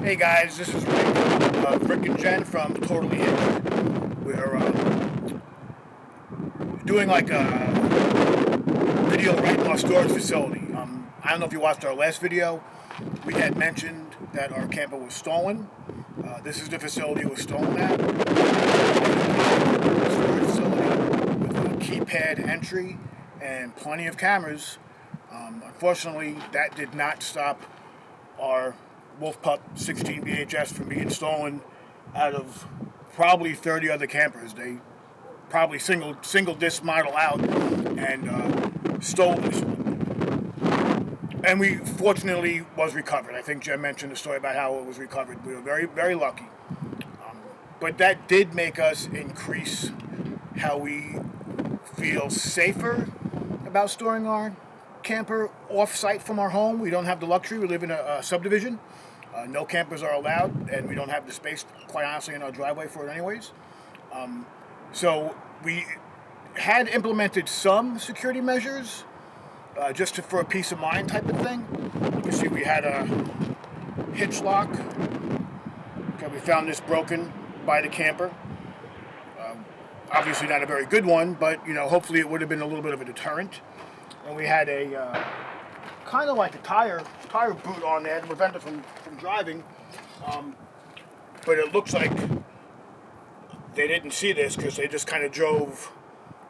Hey guys, this is Rick and Jen from Totally Hitched. We're doing like a video right in our storage facility. I don't know if you watched our last video. We had mentioned that our camper was stolen. This is the facility it was stolen at. A storage facility with a keypad entry and plenty of cameras. Unfortunately, that did not stop our Wolf Pup 16 VHS from being stolen out of probably 30 other campers. They probably single disc model out and stole this one. And we fortunately was recovered. I think Jen mentioned the story about how it was recovered. We were very, very lucky. But that did make us increase how we feel safer about storing our camper off-site from our home. We don't have the luxury. We live in a subdivision. No campers are allowed, and we don't have the space, quite honestly, in our driveway for it anyways. So we had implemented some security measures just for a peace of mind type of thing. You see we had a hitch lock. Okay, we found this broken by the camper. Obviously not a very good one, but hopefully it would have been a little bit of a deterrent. And we had a kind of like a tire boot on there to prevent it from driving. But it looks like they didn't see this because they just kind of drove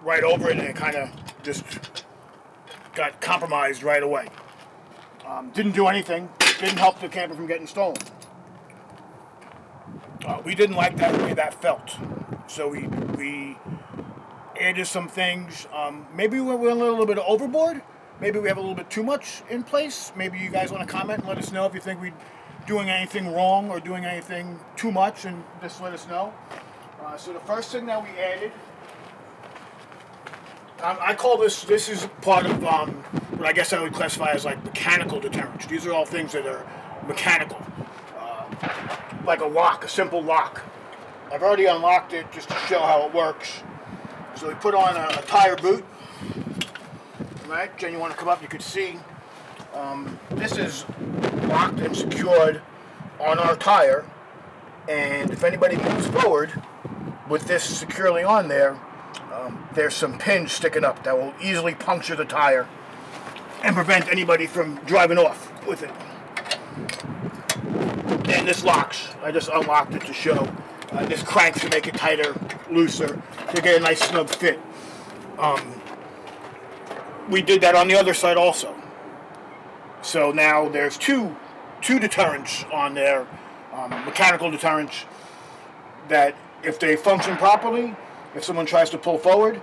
right over it and it kind of just got compromised right away. Didn't do anything. Didn't help the camper from getting stolen. We didn't like that way that felt. So we added some things. Maybe we went a little bit overboard. Maybe we have a little bit too much in place. Maybe you guys want to comment and let us know if you think we're doing anything wrong or doing anything too much, and just let us know. So the first thing that we added, I call this is part of what I guess I would classify as like mechanical deterrents. These are all things that are mechanical, like a lock, a simple lock. I've already unlocked it just to show how it works. So we put on a tire boot. Right, Jen, you want to come up? You could see this is locked and secured on our tire, and if anybody moves forward with this securely on there, there's some pins sticking up that will easily puncture the tire and prevent anybody from driving off with it. And this locks. I just unlocked it to show. This cranks to make it tighter, looser, to get a nice snug fit. We did that on the other side also. So now there's two deterrents on there, mechanical deterrents, that if they function properly, if someone tries to pull forward,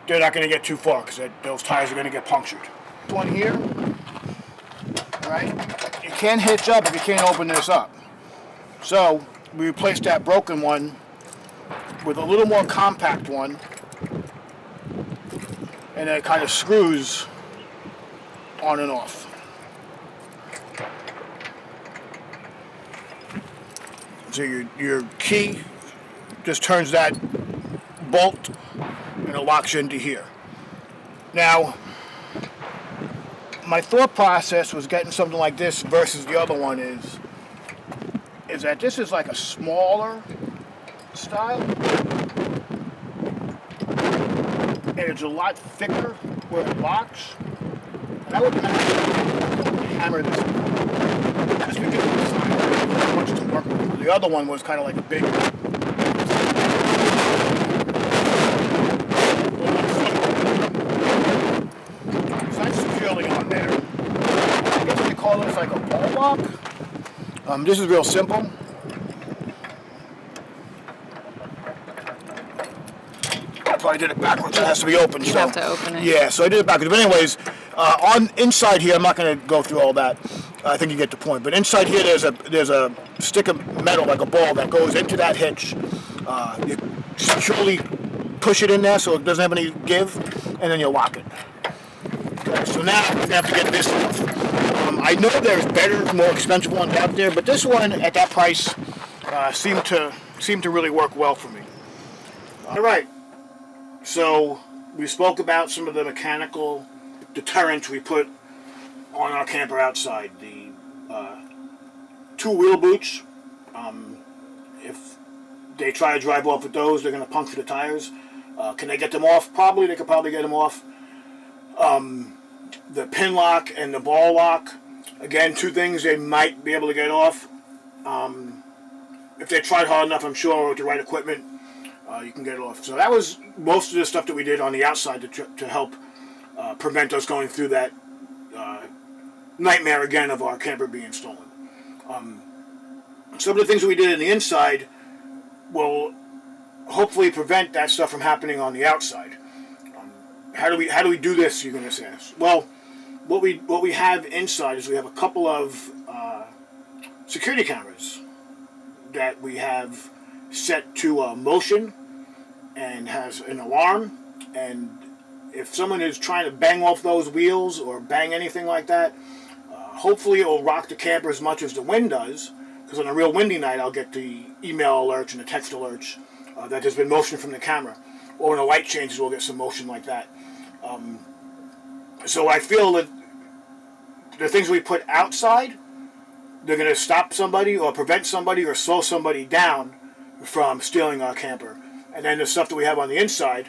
they're not going to get too far because those tires are going to get punctured. This one here, right? You can't hitch up if you can't open this up. So we replaced that broken one with a little more compact one. And then it kind of screws on and off. So your key just turns that bolt and it locks into here. Now, my thought process was getting something like this versus the other one is that this is like a smaller style. And it's a lot thicker where it locks. And I would hammer this just because it's not much to work with. The other one was kind of like a big. It's not securely on there. I guess they call this like a ball lock. This is real simple. I did it backwards. It has to be open. You have to open it. Yeah, so I did it backwards. But anyways, on inside here, I'm not going to go through all that. I think you get the point. But inside here, there's a stick of metal, like a ball, that goes into that hitch. You securely push it in there so it doesn't have any give, and then you lock it. Okay, so now we're going to have to get this off. I know there's better, more expensive ones out there, but this one at that price seemed to really work well for me. All right. So we spoke about some of the mechanical deterrents we put on our camper outside. The 2 wheel boots. If they try to drive off with those, they're going to puncture the tires. Can they get them off? Probably. They could probably get them off. The pin lock and the ball lock, again, 2 things they might be able to get off. If they tried hard enough, I'm sure, with the right equipment, you can get it off. So that was most of the stuff that we did on the outside to help prevent us going through that nightmare again of our camper being stolen. Some of the things that we did on the inside will hopefully prevent that stuff from happening on the outside. How do we do this, you're going to ask? Well, what we have inside is we have a couple of security cameras that we have set to motion and has an alarm, and if someone is trying to bang off those wheels or bang anything like that, hopefully it will rock the camper as much as the wind does, because on a real windy night I'll get the email alerts and the text alerts that there's been motion from the camera, or when the light changes we'll get some motion like that. So I feel that the things we put outside, they're going to stop somebody or prevent somebody or slow somebody down from stealing our camper. And then the stuff that we have on the inside,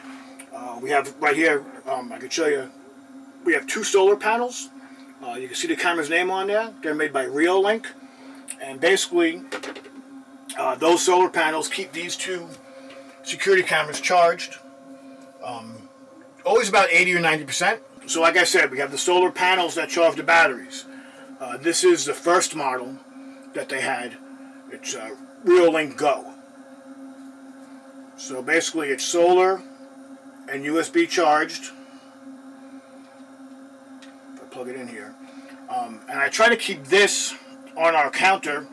we have right here, I can show you, we have 2 solar panels. You can see the camera's name on there. They're made by Reolink. And basically, those solar panels keep these 2 security cameras charged. Always about 80 or 90%. So like I said, we have the solar panels that charge the batteries. This is the first model that they had. It's Reolink Go. So basically it's solar and USB charged. If I plug it in here. And I try to keep this on our counter,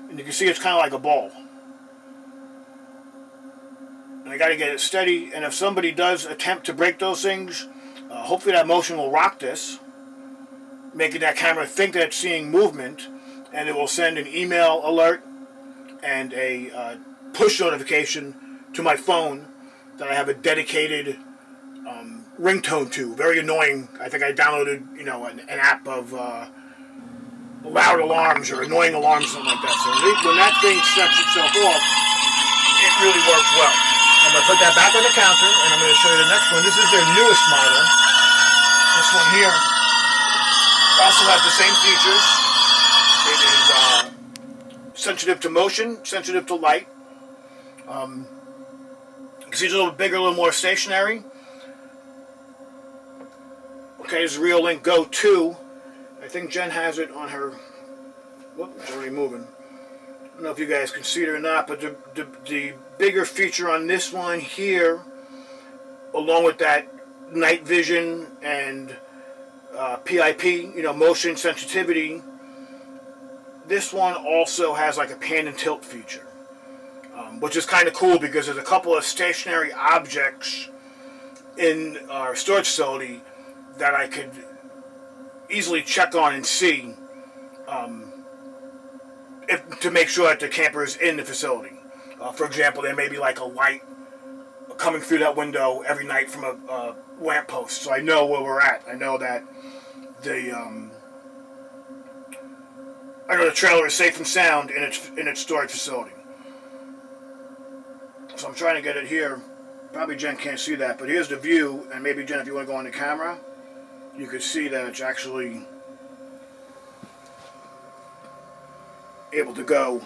and you can see it's kind of like a ball. And I got to get it steady, and if somebody does attempt to break those things, hopefully that motion will rock this, making that camera think that it's seeing movement, and it will send an email alert and a push notification to my phone that I have a dedicated ringtone to. Very annoying. I think I downloaded, an app of loud alarms or annoying alarms, something like that. So when that thing sets itself off, it really works well. I'm going to put that back on the counter, and I'm going to show you the next one. This is their newest model. This one here also has the same features. It is sensitive to motion, sensitive to light. You can see it's a little bit bigger, a little more stationary. Okay, this is Reolink Go 2. I think Jen has it on her. Whoop, it's already moving. I don't know if you guys can see it or not, but the bigger feature on this one here, along with that night vision and PIP, motion sensitivity, this one also has like a pan and tilt feature, which is kind of cool because there's a couple of stationary objects in our storage facility that I could easily check on and see to make sure that the camper is in the facility. For example, there may be like a light coming through that window every night from a lamp post, so I know where we're at. I know that the trailer is safe and sound in its storage facility. So I'm trying to get it here. Probably Jen can't see that, but here's the view, and maybe Jen, if you want to go on the camera, you could see that it's actually able to go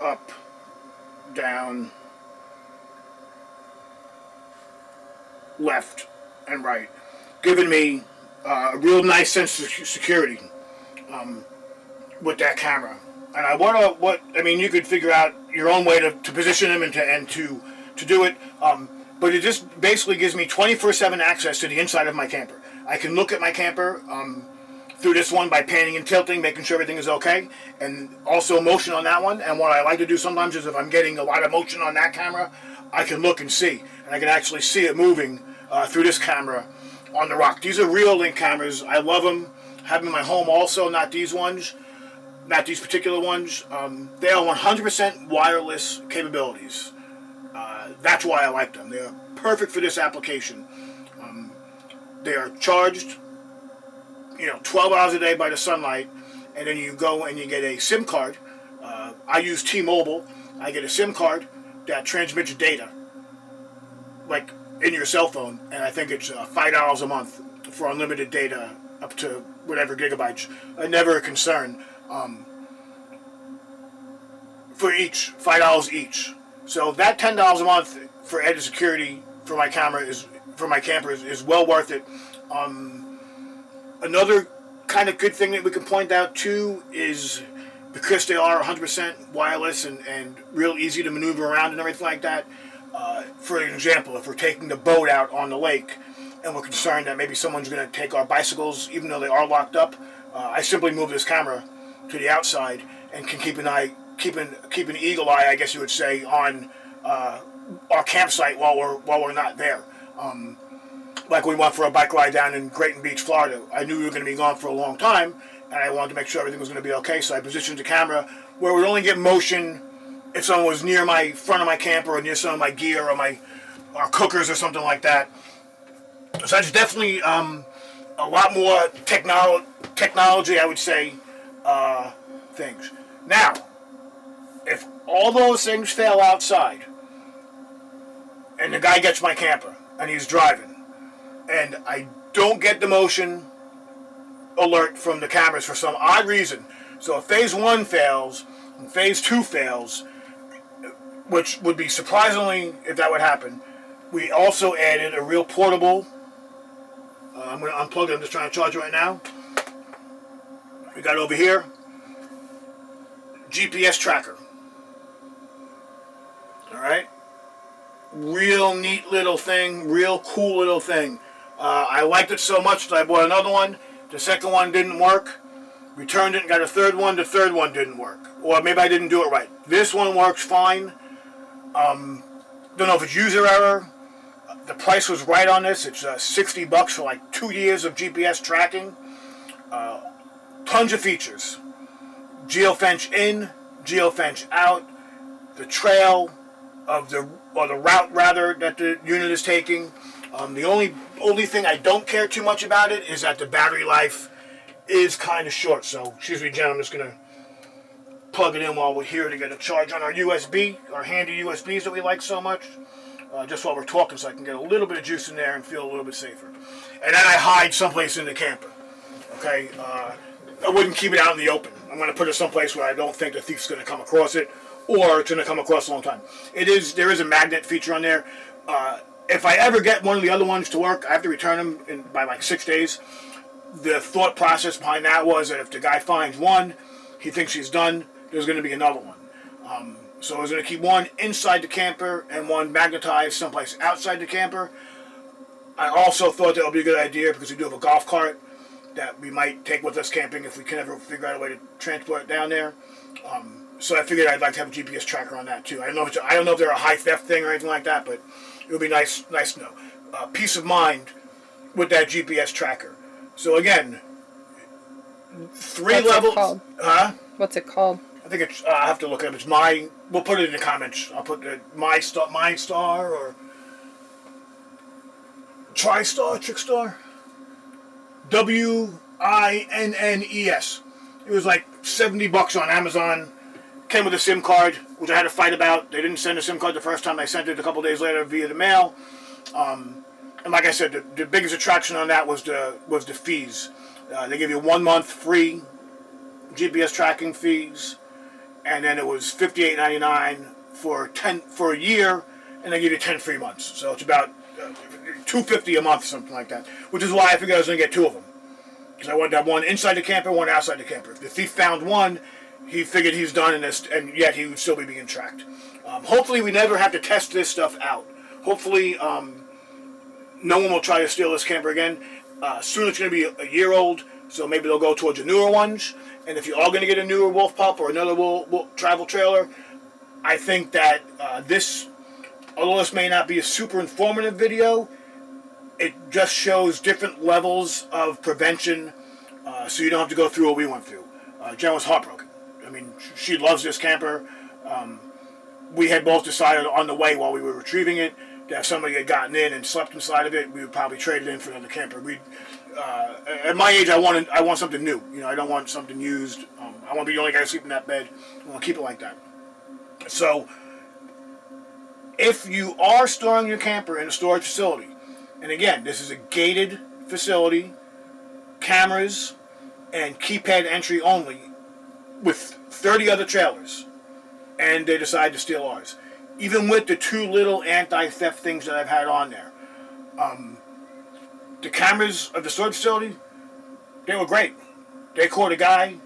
up, down, left, and right, giving me a real nice sense of security with that camera. And I you could figure out your own way to position them and to do it. But it just basically gives me 24/7 access to the inside of my camper. I can look at my camper through this one by panning and tilting, making sure everything is okay, and also motion on that one. And what I like to do sometimes is if I'm getting a lot of motion on that camera, I can look and see. And I can actually see it moving through this camera on the rock. These are Reolink cameras. I love them. I have them in my home also, not these ones. Not these particular ones. They are 100% wireless capabilities. That's why I like them. They're perfect for this application. They are charged 12 hours a day by the sunlight, and then you go and you get a SIM card. I use T-Mobile. I get a SIM card that transmits data, like in your cell phone, and I think it's $5 a month for unlimited data up to whatever gigabytes. Never a concern. For each, $5 each. So that $10 a month for added security for my camper is well worth it. Another kind of good thing that we can point out too is because they are 100% wireless and real easy to maneuver around and everything like that. For example, if we're taking the boat out on the lake and we're concerned that maybe someone's going to take our bicycles even though they are locked up, I simply move this camera to the outside and can keep an eagle eye, I guess you would say, on our campsite while we're not there. Like we went for a bike ride down in Grayton Beach, Florida. I knew we were going to be gone for a long time, and I wanted to make sure everything was going to be okay. So I positioned the camera where it would only get motion if someone was near my front of my camper or near some of my gear or our cookers or something like that. So that's definitely a lot more technology, I would say, things. Now, if all those things fail outside, and the guy gets my camper, and he's driving, and I don't get the motion alert from the cameras for some odd reason, so if phase 1 fails, and phase 2 fails, which would be surprisingly if that would happen, we also added a real portable, I'm going to unplug it, I'm just trying to charge it right now. We got over here, GPS tracker. Alright? Real neat little thing, real cool little thing. I liked it so much that I bought another one. The second one didn't work. Returned it and got a third one. The third one didn't work. Or maybe I didn't do it right. This one works fine. Don't know if it's user error. The price was right on this. It's $60 for like 2 years of GPS tracking. Tons of features. Geofence in, geofence out, the trail of the route rather that the unit is taking. The only thing I don't care too much about it is that the battery life is kind of short. So, excuse me, Jen, I'm just gonna plug it in while we're here to get a charge on our USB, our handy USBs that we like so much. Just while we're talking, so I can get a little bit of juice in there and feel a little bit safer. And then I hide someplace in the camper. Okay, I wouldn't keep it out in the open. I'm going to put it someplace where I don't think the thief's going to come across it, or it's going to come across a long time. There is a magnet feature on there. If I ever get one of the other ones to work, I have to return them by like 6 days. The thought process behind that was that if the guy finds one, he thinks he's done, there's going to be another one. So I was going to keep one inside the camper and one magnetized someplace outside the camper. I also thought that would be a good idea because we do have a golf cart that we might take with us camping if we can ever figure out a way to transport it down there. So I figured I'd like to have a GPS tracker on that too. I don't know if they're a high theft thing or anything like that, but it would be nice to know. Peace of mind with that GPS tracker. So again, 3 levels. Called? Huh? What's it called? I think it's. I have to look it up. We'll put it in the comments. I'll put the MyStar or TriStar, Trickstar. WINNES. It was like $70 on Amazon. Came with a SIM card, which I had to fight about. They didn't send a SIM card the first time. They sent it a couple days later via the mail. And like I said, the biggest attraction on that was the fees. They give you 1 month free GPS tracking fees, and then it was $58.99 for a year, and they give you 10 free months. So it's about $250 a month, something like that. Which is why I figured I was going to get 2 of them, because I wanted to have one inside the camper, one outside the camper. If the thief found one, he figured he's done in this, and yet he would still be being tracked. Hopefully, we never have to test this stuff out. Hopefully, no one will try to steal this camper again. Soon it's going to be a year old, so maybe they'll go towards the newer ones. And if you are going to get a newer Wolf Pup or another travel trailer, I think that although this may not be a super informative video, it just shows different levels of prevention, so you don't have to go through what we went through. Jen was heartbroken. I mean, she loves this camper. We had both decided on the way while we were retrieving it that if somebody had gotten in and slept inside of it, we would probably trade it in for another camper. at my age, I want something new. You know, I don't want something used. I want to be the only guy to sleep in that bed. I want to keep it like that. So, if you are storing your camper in a storage facility, and again, this is a gated facility, cameras, and keypad entry only, with 30 other trailers, and they decide to steal ours. Even with the 2 little anti-theft things that I've had on there. The cameras of the storage facility, they were great. They caught a guy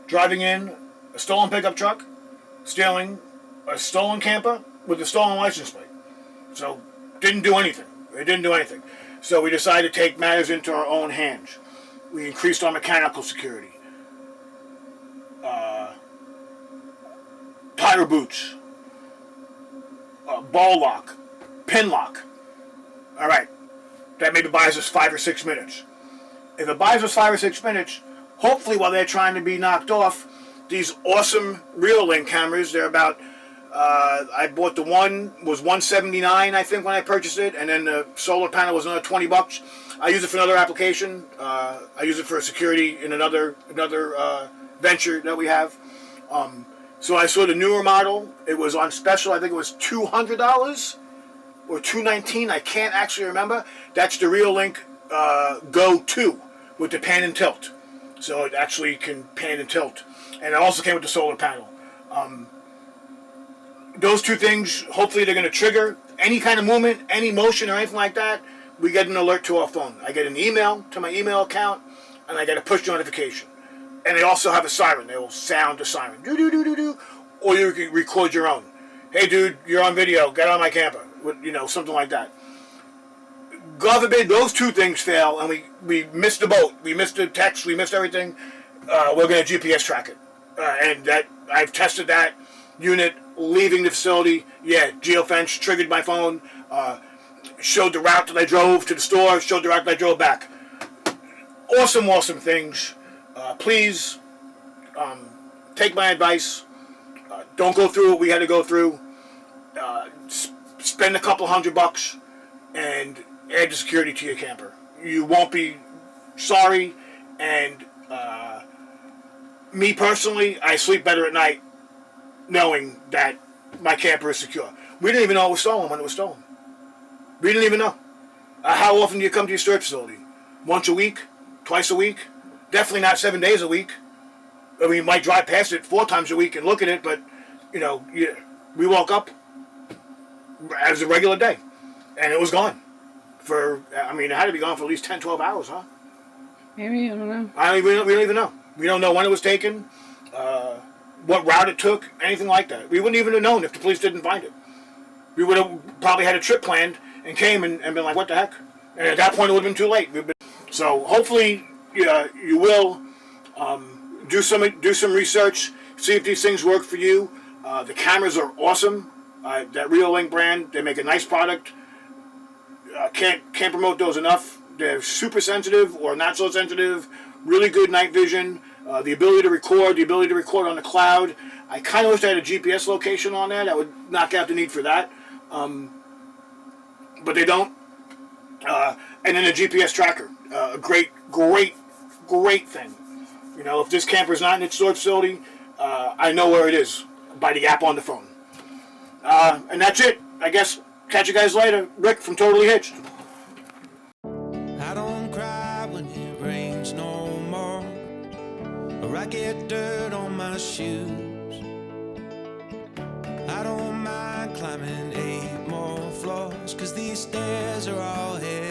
driving in a stolen pickup truck, stealing a stolen camper with a stolen license plate. So, didn't do anything. It didn't do anything. So we decided to take matters into our own hands. We increased our mechanical security. Tire boots. Ball lock. Pin lock. Alright. That maybe buys us 5 or 6 minutes. If it buys us 5 or 6 minutes, hopefully while they're trying to be knocked off, these awesome Reolink cameras, they're about, I bought the one, was $179 I think when I purchased it, and then the solar panel was another $20. I use it for another application. I use it for security in another venture that we have. So I saw the newer model. It was on special. I think it was $200 or $219. I can't actually remember. That's the Reolink Go 2 with the pan and tilt. So it actually can pan and tilt. And it also came with the solar panel. Those 2 things, hopefully they're going to trigger any kind of movement, any motion or anything like that. We get an alert to our phone. I get an email to my email account, and I get a push notification. And they also have a siren. They will sound a siren. Do-do-do-do-do. Or you can record your own. Hey, dude, you're on video. Get on my camper. You know, something like that. God forbid those 2 things fail, and we missed the boat. We missed the text. We missed everything. We're going to GPS track it. And that I've tested that unit leaving the facility. Yeah, geofence triggered my phone. Showed the route that I drove to the store. Showed the route that I drove back. Awesome, awesome things. Please take my advice. Don't go through what we had to go through. Spend a couple $100 and add the security to your camper. You won't be sorry. And me personally, I sleep better at night knowing that my camper is secure. We didn't even know it was stolen when it was stolen. We didn't even know. How often do you come to your storage facility? Once a week? Twice a week? Definitely not 7 days a week. I mean, you might drive past it 4 times a week and look at it, but, you know, we woke up as a regular day, and it was gone. I mean, it had to be gone for at least 10, 12 hours, huh? Maybe, I don't know. We don't even know. We don't know when it was taken, what route it took, anything like that. We wouldn't even have known if the police didn't find it. We would have probably had a trip planned and came and been like, what the heck? And at that point, it would have been too late. So hopefully, you will do some research, see if these things work for you. The cameras are awesome. That Reolink brand, they make a nice product. Can't promote those enough. They're super sensitive or not so sensitive. Really good night vision. The ability to record on the cloud. I kind of wish I had a GPS location on there. That would knock out the need for that. But they don't. And then a GPS tracker. A great thing. You know, if this camper is not in its storage facility, I know where it is by the app on the phone. And that's it. I guess catch you guys later. Rick from Totally Hitched. I don't cry when it rains no more, or I get dirt on my shoes. I don't mind climbing 8 more floors, 'cause these stairs are all here.